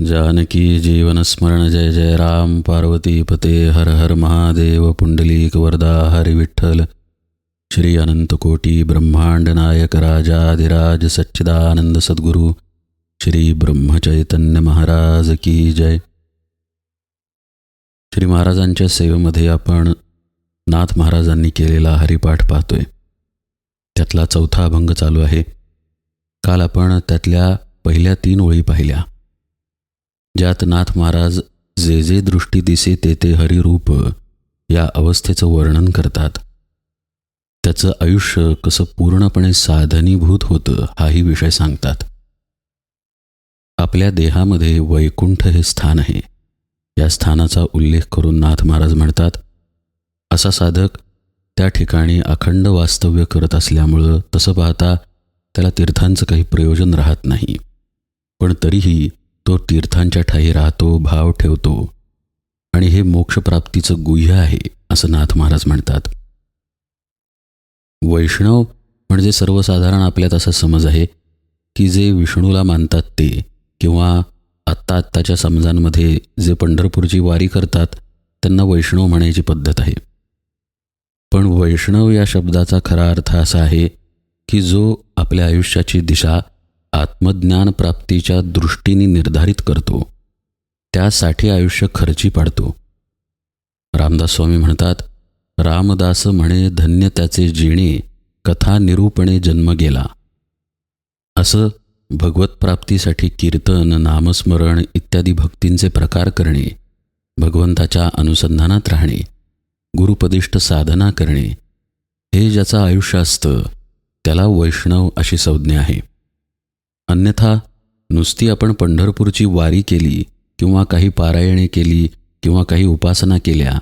जानकी जीवनस्मरण जय जय राम पार्वती पते हर हर महादेव पुंडलीक वरदा हरि विठ्ठल श्री अनंतकोटी ब्रह्मांड नायक राजाधिराज सच्चिदानंद सद्गुरु श्री ब्रह्मचैतन्य महाराज की जय. श्री महाराजांच्या सेवेमध्ये आपण नाथ महाराजांनी केलेला हरिपाठ पाहतोय. त्यातला चौथा अभंग चालू आहे. काल आपण त्यातल्या पहिल्या 3 ओळी पाहिल्या, ज्यात नाथ महाराज जे जे दृष्टी दिसे ते ते हरिरूप या अवस्थेचं वर्णन करतात. त्याचं आयुष्य कसं पूर्णपणे साधनीभूत होतं हाही विषय सांगतात. आपल्या देहामध्ये वैकुंठ हे स्थान आहे. या स्थानाचा उल्लेख करून नाथ महाराज म्हणतात, असा साधक त्या ठिकाणी अखंड वास्तव्य करत असल्यामुळं तसं पाहता त्याला तीर्थांचं काही प्रयोजन राहत नाही, पण तरीही तो तीर्थांच्या ठाई राहतो, भाव ठेवतो आणि हे मोक्षप्राप्तीचं गुह्य आहे असं नाथ महाराज म्हणतात. वैष्णव म्हणजे सर्वसाधारण आपल्यात असा समज आहे की जे विष्णूला मानतात ते, किंवा आत्ताच्या समजांमध्ये जे पंढरपूरची वारी करतात त्यांना वैष्णव म्हणायची पद्धत आहे. पण वैष्णव या शब्दाचा खरा अर्थ असा आहे की जो आपल्या आयुष्याची दिशा आत्मज्ञान प्राप्तीच्या दृष्टीने निर्धारित करतो, त्यासाठी आयुष्य खर्ची पाडतो. रामदास स्वामी म्हणतात, रामदास म्हणे धन्य त्याचे जिणे, कथा निरूपणे जन्म गेला. असं भगवत प्राप्तीसाठी कीर्तन, नामस्मरण इत्यादी भक्तींचे प्रकार करणे, भगवंताच्या अनुसंधानात राहणे, गुरुपदिष्ट साधना करणे, हे ज्याचं आयुष्य असतं त्याला वैष्णव अशी संज्ञा आहे. अन्यथा नुसती आपण पंढरपूरची वारी केली किंवा काही पारायणे केली किंवा काही उपासना केल्या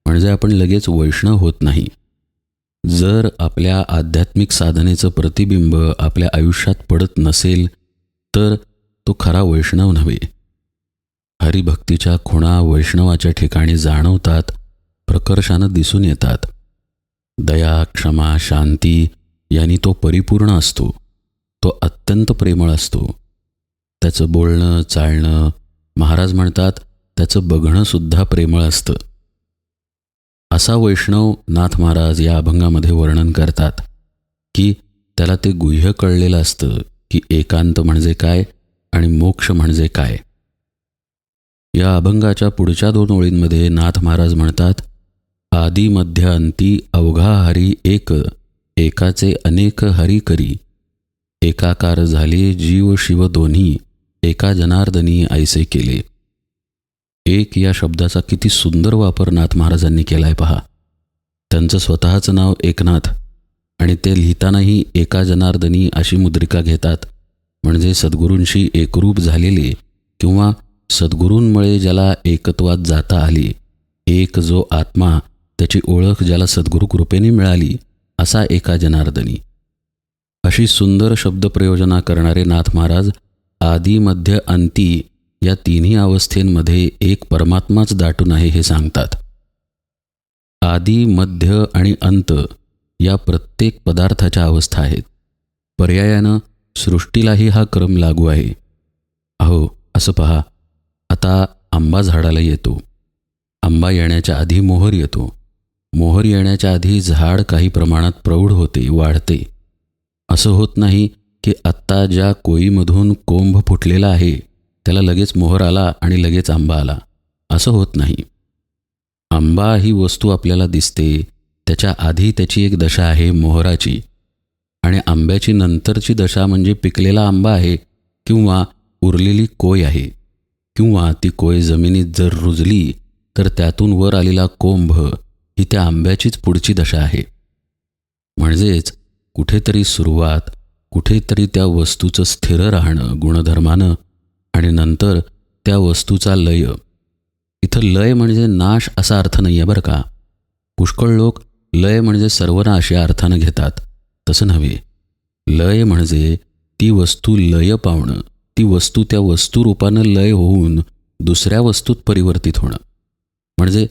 म्हणजे आपण लगेच वैष्णव होत नाही. जर आपल्या आध्यात्मिक साधनेचं प्रतिबिंब आपल्या आयुष्यात पडत नसेल तर तो खरा वैष्णव नव्हे. हरिभक्तीच्या खुणा वैष्णवाच्या ठिकाणी जाणवतात, प्रकर्षानं दिसून येतात. दया, क्षमा, शांती यांनी तो परिपूर्ण असतो. तो अत्यंत प्रेमळ असतो. त्याचं बोलणं, चालणं, महाराज म्हणतात त्याचं बघणंसुद्धा प्रेमळ असतं. असा वैष्णव नाथ महाराज या अभंगामध्ये वर्णन करतात की त्याला ते गुह्य कळलेलं असतं की एकांत म्हणजे काय आणि मोक्ष म्हणजे काय. या अभंगाच्या पुढच्या 2 ओळींमध्ये नाथ महाराज म्हणतात, आदी मध्य अंती अवघा हरी एक, एकाचे अनेक हरी करी, एकाकार झाले जीव शिव दोन्ही, एका जनार्दनी ऐसे केले. एक या शब्दाचा किती सुंदर वापर नाथ महाराजांनी केला आहे पहा. त्यांचं स्वतःचं नाव एकनाथ आणि ते लिहितानाही एका जनार्दनी अशी मुद्रिका घेतात. म्हणजे सद्गुरूंशी एकरूप झालेले किंवा सद्गुरूंमुळे ज्याला एकत्वात जाता आले, एक जो आत्मा त्याची ओळख ज्याला सद्गुरू कृपेने मिळाली, असा एका जनार्दनी. अशी सुंदर शब्दप्रयोजना करणारे नाथ महाराज आदी मध्य अंती या 3ही अवस्थेंमध्ये एक परमात्माच दाटून आहे हे सांगतात. आदी, मध्य आणि अंत या प्रत्येक पदार्थाच्या अवस्था आहेत. पर्यायानं सृष्टीलाही हा क्रम लागू आहे. अहो असं पहा, आता आंबा झाडाला येतो. आंबा येण्याच्या आधी मोहर येतो. मोहर येण्याच्या आधी झाड काही प्रमाणात प्रौढ होते, वाढते. असं होत नाही की आत्ता ज्या कोळीमधून कोंभ फुटलेला आहे त्याला लगेच मोहर आला आणि लगेच आंबा आला. असं होत नाही. आंबा ही वस्तू आपल्याला दिसते, त्याच्या आधी त्याची एक दशा आहे मोहराची, आणि आंब्याची नंतरची दशा म्हणजे पिकलेला आंबा आहे किंवा उरलेली कोय आहे, किंवा ती कोय जमिनीत जर रुजली तर त्यातून वर आलेला कोंभ ही त्या आंब्याचीच पुढची दशा आहे. म्हणजेच कुठेतरी सुरुवात, कुठेतरी त्या वस्तूचं स्थिर राहणं गुणधर्मानं, आणि नंतर त्या वस्तूचा लय. इथं लय म्हणजे नाश असा अर्थ नाही आहे बरं का. पुष्कळ लोक लय म्हणजे सर्वनाश या अर्थानं घेतात. तसं नव्हे. लय म्हणजे ती वस्तू लय पावणं, ती वस्तू त्या वस्तुरूपानं लय होऊन दुसऱ्या वस्तूत परिवर्तित होणं. म्हणजे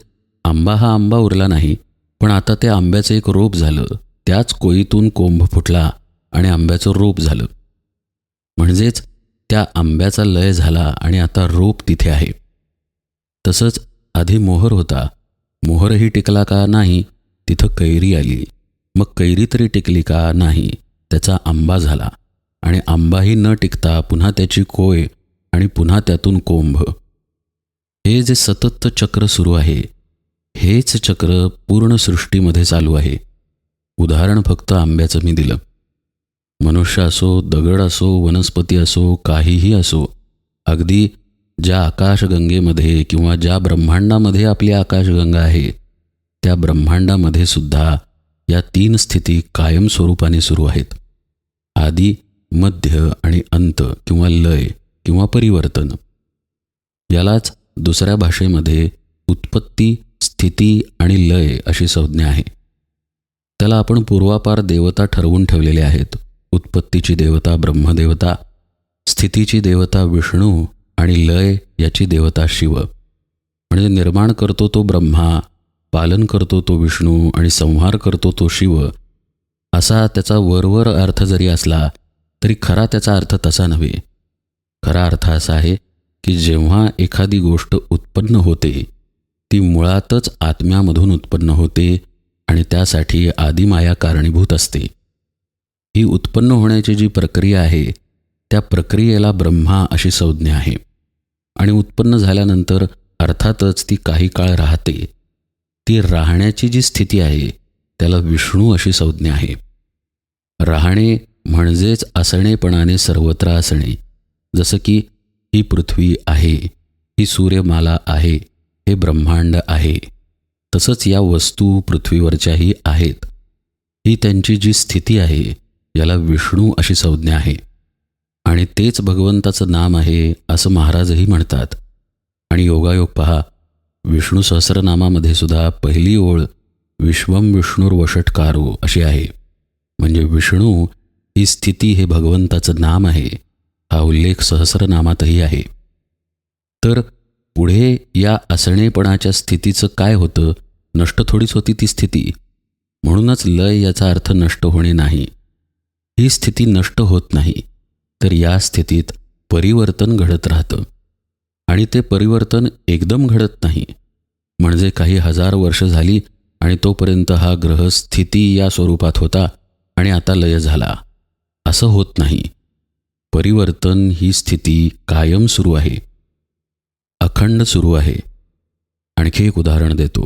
आंबा हा आंबा उरला नाही, पण आता त्या आंब्याचं एक रोप झालं, त्याच कोळीतून कोंभ फुटला आणि आंब्याचं रोप झालं. म्हणजेच त्या आंब्याचा लय झाला आणि आता रोप तिथे आहे. तसंच आधी मोहर होता, मोहरही टिकला का नाही, तिथं कैरी आली. मग कैरी तरी टिकली का नाही, त्याचा आंबा झाला आणि आंबाही न टिकता पुन्हा त्याची कोय आणि पुन्हा त्यातून कोंभ. हे जे सतत चक्र सुरू आहे, हेच चक्र पूर्ण सृष्टीमध्ये चालू आहे. उदाहरण फक्त आंब्याचं मी दिलं. मनुष्य असो, दगड असो, वनस्पती असो, काहीही असो, अगदी ज्या आकाशगंगेमध्ये किंवा ज्या ब्रह्मांडामध्ये आपली आकाशगंगा आहे, त्या ब्रह्मांडामध्ये सुद्धा या 3 स्थिती कायमस्वरूपाने सुरू आहेत. आदी, मध्य आणि अंत किंवा लय किंवा परिवर्तन. यालाच दुसऱ्या भाषेमध्ये उत्पत्ती, स्थिती आणि लय अशी संज्ञा आहे. त्याला आपण पूर्वापार देवता ठरवून ठेवलेले आहेत. उत्पत्तीची देवता ब्रह्मदेवता, स्थितीची देवता विष्णू आणि लय याची देवता शिव. म्हणजे निर्माण करतो तो ब्रह्मा, पालन करतो तो विष्णू आणि संहार करतो तो शिव, असा त्याचा वरवर अर्थ जरी असला तरी खरा त्याचा अर्थ तसा नव्हे. खरा अर्थ असा आहे की जेव्हा एखादी गोष्ट उत्पन्न होते, ती मुळातच आत्म्यामधून उत्पन्न होते आणि त्यासाठी आदिमाया कारणीभूत असते. ही उत्पन्न होण्याची जी प्रक्रिया आहे, त्या प्रक्रियेला ब्रह्मा अशी संज्ञा आहे. आणि उत्पन्न झाल्यानंतर अर्थातच ती काही काळ राहते. ती राहण्याची जी स्थिती आहे, त्याला विष्णू अशी संज्ञा आहे. राहणे म्हणजेच असणेपणाने सर्वत्र असणे. जसं की ही पृथ्वी आहे, ही सूर्यमाला आहे, हे ब्रह्मांड आहे, तसंच या वस्तू पृथ्वीवरच्याही आहेत. ही त्यांची जी स्थिती आहे, याला विष्णू अशी संज्ञा आहे. आणि तेच भगवंताचं नाम आहे असं महाराजही म्हणतात. आणि योगायोग पहा, विष्णू सहस्रनामामध्ये सुद्धा पहिली ओळ विश्वम विष्णुर्वषट्कारो अशी आहे. म्हणजे विष्णू ही स्थिती हे भगवंताचं नाम आहे, हा उल्लेख सहस्रनामातही आहे. तर पुढे या असणेपणाच्या स्थितीचं काय होतं? नष्ट थोडीच होती ती स्थिती. म्हणूनच लय याचा अर्थ नष्ट होणे नाही. ही स्थिती नष्ट होत नाही, तर या स्थितीत परिवर्तन घडत राहतं. आणि ते परिवर्तन एकदम घडत नाही. म्हणजे काही 1000 वर्ष झाली आणि तोपर्यंत हा ग्रह स्थिती या स्वरूपात होता आणि आता लय झाला, असं होत नाही. परिवर्तन ही स्थिती कायम सुरू आहे, अखंड सुरू आहे. आणखी एक उदाहरण देतो.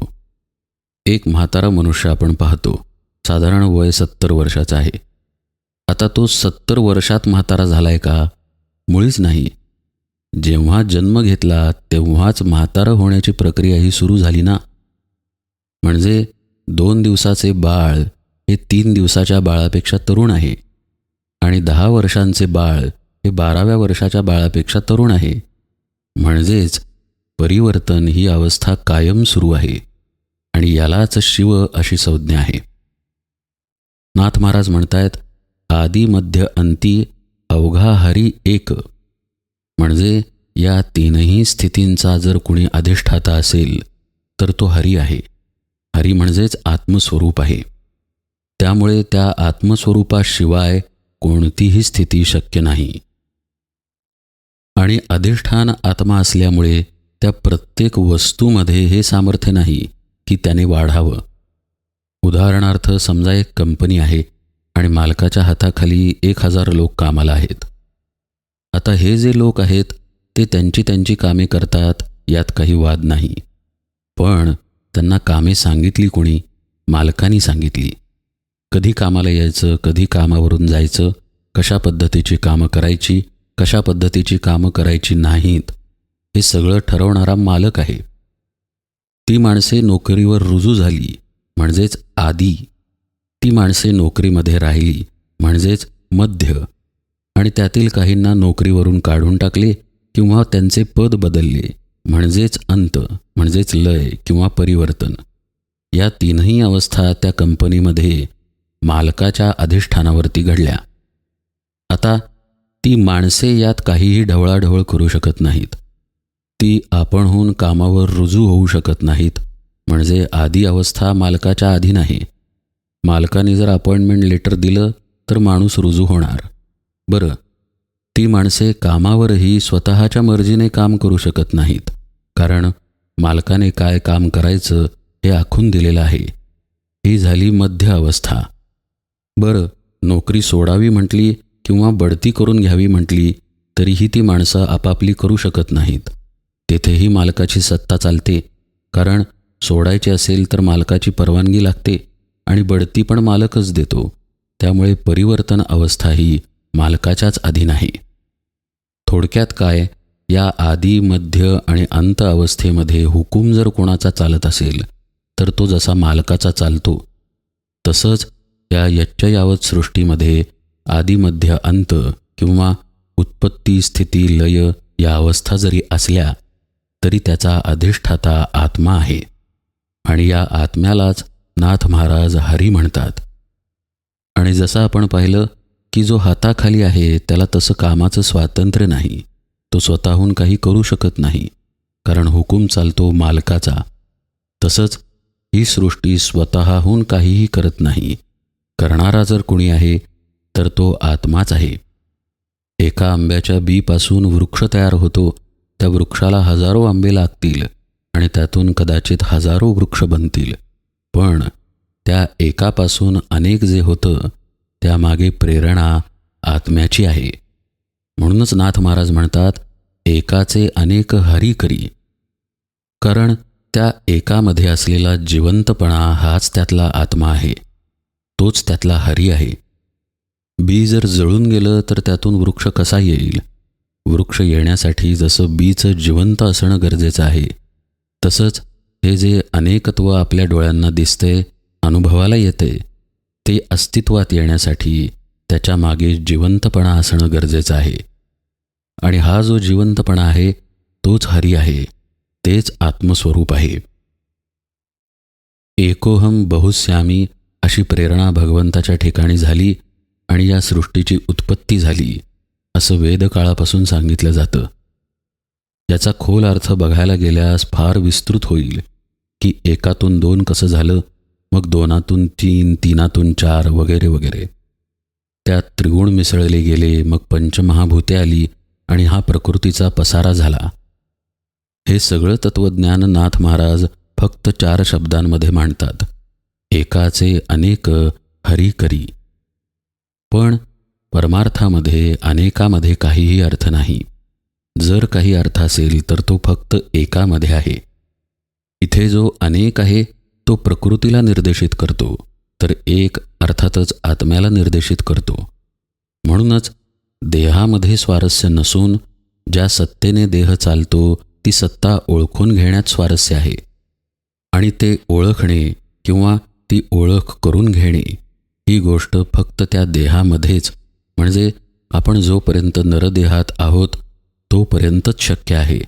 एक म्हातारा मनुष्य आपण पाहतो, साधारण वय 70 वर्षाचा आहे. आता तो 70 वर्षात म्हातारा झालाय का? मुळीच नाही. जेव्हा जन्म घेतला तेव्हाच म्हातारं होण्याची प्रक्रिया ही सुरू झाली ना. म्हणजे 2 दिवसाचे बाळ हे 3 दिवसाच्या बाळापेक्षा तरुण आहे आणि 10 वर्षांचे बाळ हे 12व्या वर्षाच्या बाळापेक्षा तरुण आहे. म्हणजेच परिवर्तन ही अवस्था कायम सुरू आहे आणि यालाच शिव अशी संज्ञा आहे. नाथ महाराज म्हणतायत, आदी मध्य अंती अवघा हरी एक. म्हणजे या 3ही स्थितींचा जर कुणी अधिष्ठाता असेल तर तो हरी आहे. हरी म्हणजेच आत्मस्वरूप आहे. त्यामुळे त्या आत्मस्वरूपाशिवाय कोणतीही स्थिती शक्य नाही. आणि अधिष्ठान आत्मा असल्यामुळे त्या प्रत्येक वस्तूमध्ये हे सामर्थ्य नाही की त्याने वाढावं. उदाहरणार्थ समजा एक कंपनी आहे आणि मालकाच्या हाताखाली 1000 लोक कामाला आहेत. आता हे जे लोक आहेत ते त्यांची त्यांची कामे करतात, यात काही वाद नाही. पण त्यांना कामे सांगितली कोणी? मालकाने सांगितली. कधी कामाला यायचं, कधी कामावरून जायचं, कशा पद्धतीची कामं करायची, कशा पद्धतीची कामं करायची नाहीत, हे सगळं ठरवणारा मालक आहे. ती माणसे नोकरीवर रुजू झाली म्हणजेच आदी, ती माणसे नोकरीमध्ये राहिली म्हणजेच मध्य, आणि त्यातील काहींना नोकरीवरून काढून टाकले किंवा त्यांचे पद बदलले म्हणजेच अंत, म्हणजेच लय किंवा परिवर्तन. या 3ही अवस्था त्या कंपनीमध्ये मालकाच्या अधिष्ठानावरती घडल्या. आता ती माणसे यात काहीही ढवळाढवळ करू शकत नाहीत. ती आपणहून कामावर रुजू होऊ शकत नाहीत. म्हणजे आदी अवस्था मालकाच्या अधीन आहे. मालकाने जर अपॉइंटमेंट लेटर दिलं तर माणूस रुजू होणार. बरं, ती माणसे कामावरही स्वतःच्या मर्जीने काम करू शकत नाहीत, कारण मालकाने काय काम करायचं हे आखून दिलेलं आहे. ही झाली मध्य अवस्था. बरं, नोकरी सोडावी म्हटली किंवा बढती करून घ्यावी म्हटली तरीही ती माणसं आपापली करू शकत नाहीत. तेथेही मालकाची सत्ता चालते, कारण सोडायची असेल तर मालकाची परवानगी लागते आणि बढती पण मालकच देतो. त्यामुळे परिवर्तन अवस्था ही मालकाच्याच अधीन आहे. थोडक्यात काय, या आदी मध्य आणि अंत अवस्थेमध्ये हुकूम जर कोणाचा चालत असेल तर तो जसा मालकाचा चालतो, तसंच या यच्चयावत सृष्टीमध्ये आदी मध्य अंत किंवा उत्पत्ती स्थिती लय या अवस्था जरी असल्या तरी त्याचा अधिष्ठाता आत्मा आहे. आणि या आत्म्यालाच नाथ महाराज हरी म्हणतात. आणि जसं आपण पाहिलं की जो हाताखाली आहे त्याला तसं कामाचं स्वातंत्र्य नाही, तो स्वतःहून काही करू शकत नाही, कारण हुकूम चालतो मालकाचा. तसंच ही सृष्टी स्वतःहून काहीही करत नाही. करणारा जर कोणी आहे तर तो आत्माच आहे. एका आंब्याच्या बीपासून वृक्ष तयार होतो. त्या वृक्षाला हजारो आंबे लागतील आणि त्यातून कदाचित हजारो वृक्ष बनतील, पण त्या एकापासून अनेक जे होतं त्यामागे प्रेरणा आत्म्याची आहे. म्हणूनच नाथ महाराज म्हणतात, एकाचे अनेक हरी करी. कारण त्या एकामध्ये असलेला जिवंतपणा हाच त्यातला आत्मा आहे, तोच त्यातला हरी आहे. बी जर जळून गेलं तर त्यातून वृक्ष कसा येईल? वृक्ष येण्यासाठी जसं बीचं जिवंत असणं गरजेचं आहे, तसंच हे जे अनेकत्व आपल्या डोळ्यांना दिसते, अनुभवाला येते, ते अस्तित्वात येण्यासाठी त्याच्या मागे जिवंतपणा असणं गरजेचं आहे. आणि हा जो जिवंतपणा आहे तोच हरी आहे, तेच आत्मस्वरूप आहे. एकोहम बहुश्यामी अशी प्रेरणा भगवंताच्या ठिकाणी झाली आणि या सृष्टीची उत्पत्ती झाली, असं वेदकाळापासून सांगितलं जातं. याचा खोल अर्थ बघायला गेल्यास फार विस्तृत होईल की एकातून दोन कसं झालं, मग दोनातून तीन, तीनातून चार, वगैरे वगैरे. त्यात त्रिगुण मिसळले गेले, मग पंचमहाभूते आली आणि हा प्रकृतीचा पसारा झाला. हे सगळं तत्त्वज्ञान नाथ महाराज फक्त 4 शब्दांमध्ये मांडतात, एकाचे अनेक हरी करी. पण परमार्थामध्ये अनेकामध्ये काहीही अर्थ नाही. जर काही अर्थ असेल तर तो फक्त एकामध्ये आहे. इथे जो अनेक आहे तो प्रकृतीला निर्देशित करतो, तर एक अर्थातच आत्म्याला निर्देशित करतो. म्हणूनच देहामध्ये स्वारस्य नसून ज्या सत्तेने देह चालतो ती सत्ता ओळखून घेण्यात स्वारस्य आहे. आणि ते ओळखणे किंवा ती ओळख करून घेणे ही गोष्ट फक्त त्या देहामध्येच, म्हणजे आपण जोपर्यंत नरदेहात आहोत तोपर्यंतच शक्य आहे.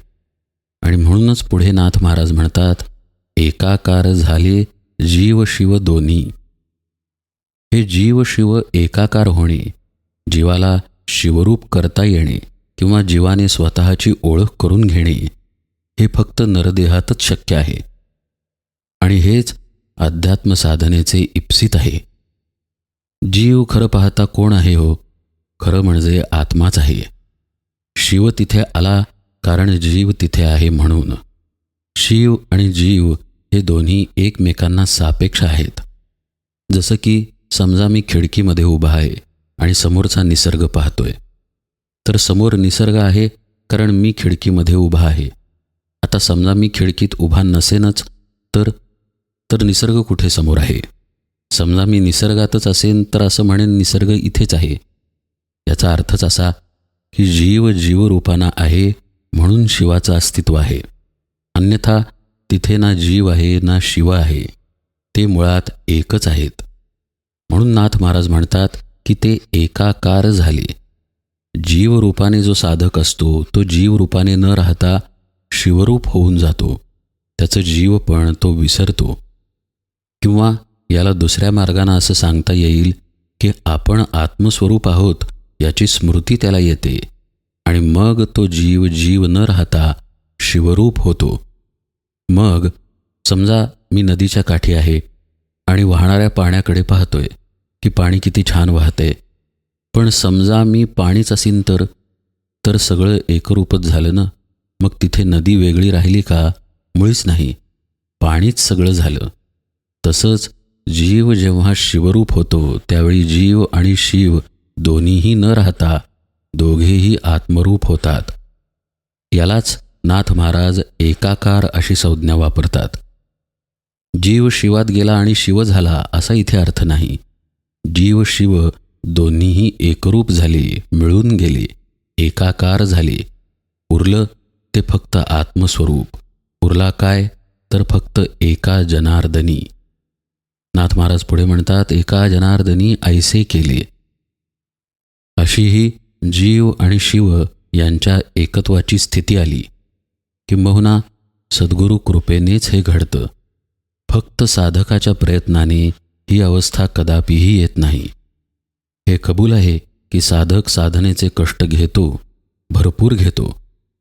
आणि म्हणूनच पुढे नाथ महाराज म्हणतात, एकाकार झाले जीव शिव दोन्ही. हे जीव शिव एकाकार होणे, जीवाला शिवरूप करता येणे किंवा जीवाने स्वतःची ओळख करून घेणे, हे फक्त नरदेहातच शक्य आहे. आणि हेच अध्यात्म साधनेचे इप्सित आहे. जीव खरं पाहता कोण आहे हो? खरं म्हणजे आत्माच आहे. शिव तिथे आला कारण जीव तिथे आहे म्हणून. शिव आणि जीव हे दोन्ही एकमेकांना सापेक्ष आहेत. जसं की समजा मी खिडकीमध्ये उभा आहे आणि समोरचा निसर्ग पाहतोय, तर समोर निसर्ग आहे कारण मी खिडकीमध्ये उभा आहे. आता समजा मी खिडकीत उभा नसेनच तर निसर्ग कुठे समोर आहे? समजा मी निसर्गातच असेन तर असं म्हणेन निसर्ग इथेच आहे. याचा अर्थच असा की जीव जीवरूपाना आहे म्हणून शिवाचं अस्तित्व आहे. अन्यथा तिथे ना जीव आहे ना शिव आहे, ते मुळात एकच आहेत. म्हणून नाथ महाराज म्हणतात की ते एकाकार झाले. जीवरूपाने जो साधक असतो तो जीवरूपाने न राहता शिवरूप होऊन जातो. त्याचं जीवपण तो विसरतो. किंवा याला दुसऱ्या मार्गाने असं सांगता येईल की आपण आत्मस्वरूप आहोत याची स्मृती त्याला येते आणि मग तो जीव जीव न राहता शिवरूप होतो. मग समजा मी नदीच्या काठी आहे आणि वाहणाऱ्या पाण्याकडे पाहतोय की पाणी किती छान वाहते. पण समजा मी पाणीच असीन तर तर सगळं एकरूपच झालं ना. मग तिथे नदी वेगळी राहिली का? मुळीच नाही. पाणीच सगळं झालं. तसंच जीव जेव्हा शिवरूप होतो त्यावेळी जीव आणि शिव दोन्हीही न राहता दोघेही आत्मरूप होतात. यालाच नाथ महाराज एकाकार अशी संज्ञा वापरतात. जीव शिवात गेला आणि शिव झाला असा इथे अर्थ नाही. जीव शिव दोन्हीही एकरूप झाले, मिळून गेले, एकाकार झाले. उरलं ते फक्त आत्मस्वरूप. उरला काय? तर फक्त एका जनार्दनी. नाथ महाराज पुढे म्हणतात, एका जनार्दनी ऐसे केले. अशी ही जीव आणि शिव यांच्या एकत्वाची स्थिती आली. किंबहुना सद्गुरू कृपेनेच हे घडतं. फक्त साधकाच्या प्रयत्नाने ही अवस्था कदापिही येत नाही. हे कबूल आहे की साधक साधनेचे कष्ट घेतो, भरपूर घेतो,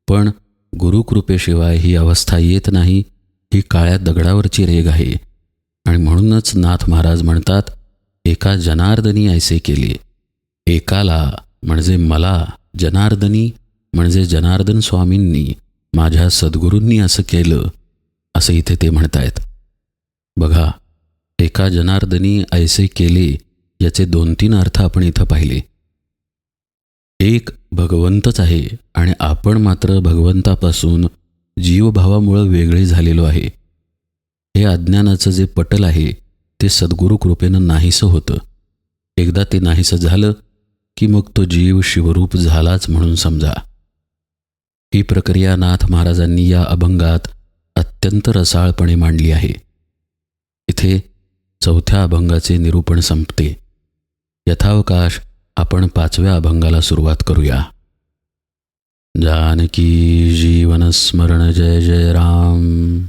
पण गुरुकृपेशिवाय ही अवस्था येत नाही. ही काळ्या दगडावरची रेघ आहे. आणि म्हणूनच नाथ महाराज म्हणतात, एका जनार्दनी ऐसे केले. एकाला म्हणजे मला, जनार्दनी म्हणजे जनार्दन स्वामींनी, माझ्या सद्गुरूंनी असं केलं, असं इथे ते म्हणतायत. बघा, एका जनार्दनी ऐसे केले याचे 2-3 अर्थ आपण इथं पाहिले. एक भगवंतच आहे आणि आपण मात्र भगवंतापासून जीवभावामुळं वेगळे झालेलो आहे. हे अज्ञानाचं जे पटल आहे ते सद्गुरू कृपेनं नाहीसं होतं. एकदा ते नाहीसं झालं की मग तो जीव शिवरूप झालाच म्हणून समजा. ही प्रक्रिया नाथ महाराजांनी या अभंगात अत्यंत रसाळपणे मांडली आहे. इथे 4थ्या अभंगाचे निरूपण संपते. यथावकाश आपण 5व्या अभंगाला सुरुवात करूया. जानकी जीवन स्मरण जय जय राम.